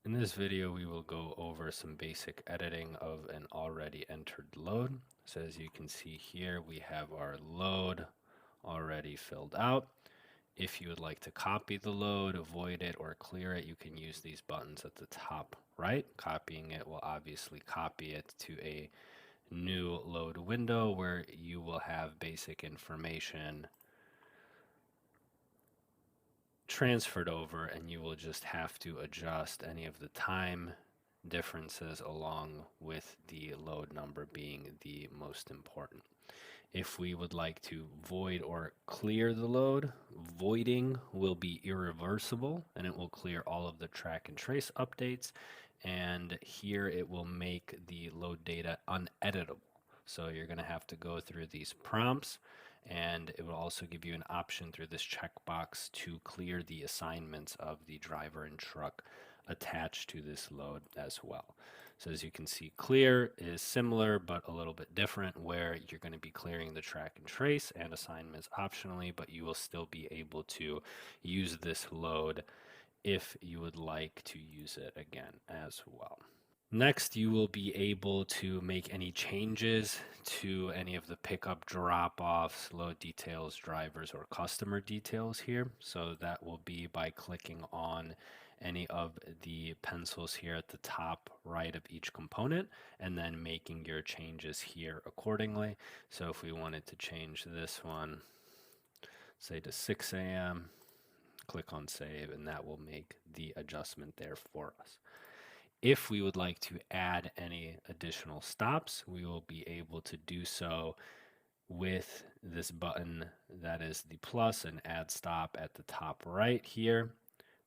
In this video, we will go over some basic editing of an already entered load. So as you can see here, we have our load already filled out. If you would like to copy the load, avoid it, or clear it, you can use these buttons at the top right. Copying it will obviously copy it to a new load window where you will have basic information transferred over, and you will just have to adjust any of the time differences along with the load number being the most important. If we would like to void or clear the load, voiding will be irreversible and it will clear all of the track and trace updates, and here it will make the load data uneditable. So you're going to have to go through these prompts, and it will also give you an option through this checkbox to clear the assignments of the driver and truck attached to this load as well. So as you can see, clear is similar but a little bit different, where you're going to be clearing the track and trace and assignments optionally, but you will still be able to use this load if you would like to use it again as well. Next, you will be able to make any changes to any of the pickup, drop-offs, load details, drivers, or customer details here. So that will be by clicking on any of the pencils here at the top right of each component and then making your changes here accordingly. So if we wanted to change this one, say to 6 a.m., click on save, and that will make the adjustment there for us. If we would like to add any additional stops, we will be able to do so with this button that is the plus and add stop at the top right here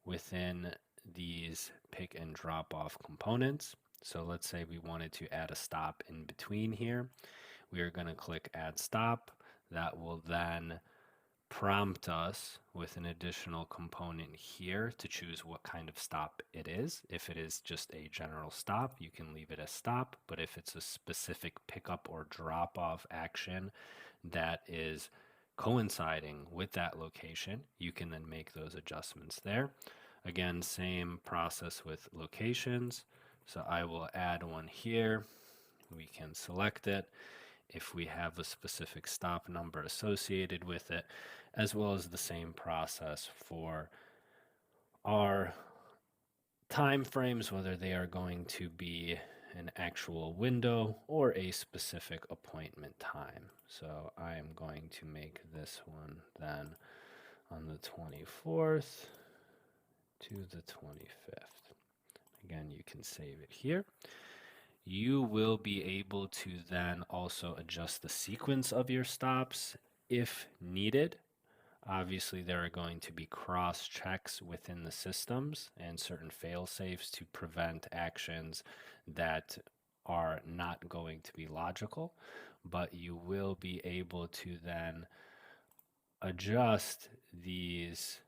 within these pick and drop off components. So let's say we wanted to add a stop in between here. We are going to click add stop. That will then prompt us with an additional component here to choose what kind of stop it is. If it is just a general stop, you can leave it as stop, but if it's a specific pickup or drop off action that is coinciding with that location, you can then make those adjustments there. Again, same process with locations. So I will add one here. We can select it if we have a specific stop number associated with it, as well as the same process for our time frames, whether they are going to be an actual window or a specific appointment time. So I am going to make this one then on the 24th to the 25th. Again, you can save it here. You will be able to then also adjust the sequence of your stops if needed. Obviously, there are going to be cross checks within the systems and certain fail safes to prevent actions that are not going to be logical, but you will be able to then adjust these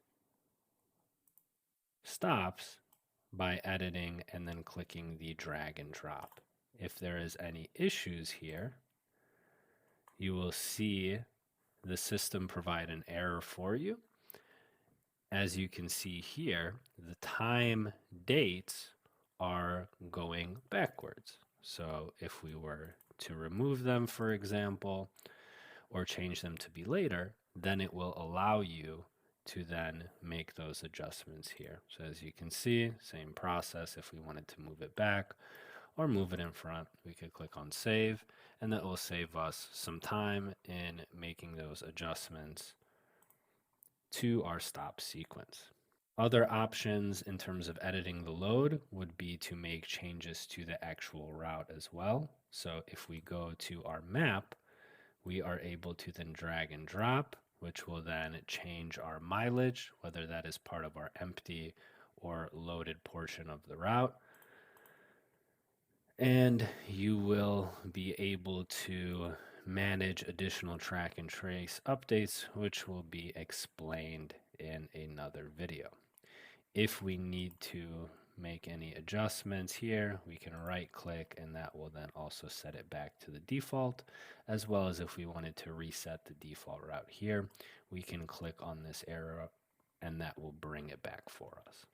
stops by editing and then clicking the drag and drop. If there is any issues here, you will see the system provide an error for you. As you can see here, the time dates are going backwards. So if we were to remove them, for example, or change them to be later, then it will allow you to then make those adjustments here. So as you can see, same process. If we wanted to move it back or move it in front, we could click on save, and that will save us some time in making those adjustments to our stop sequence. Other options in terms of editing the load would be to make changes to the actual route as well. So if we go to our map, we are able to then drag and drop, which will then change our mileage, whether that is part of our empty or loaded portion of the route. And you will be able to manage additional track and trace updates, which will be explained in another video. If we need to make any adjustments here, we can right click and that will then also set it back to the default, as well as if we wanted to reset the default route here, we can click on this arrow and that will bring it back for us.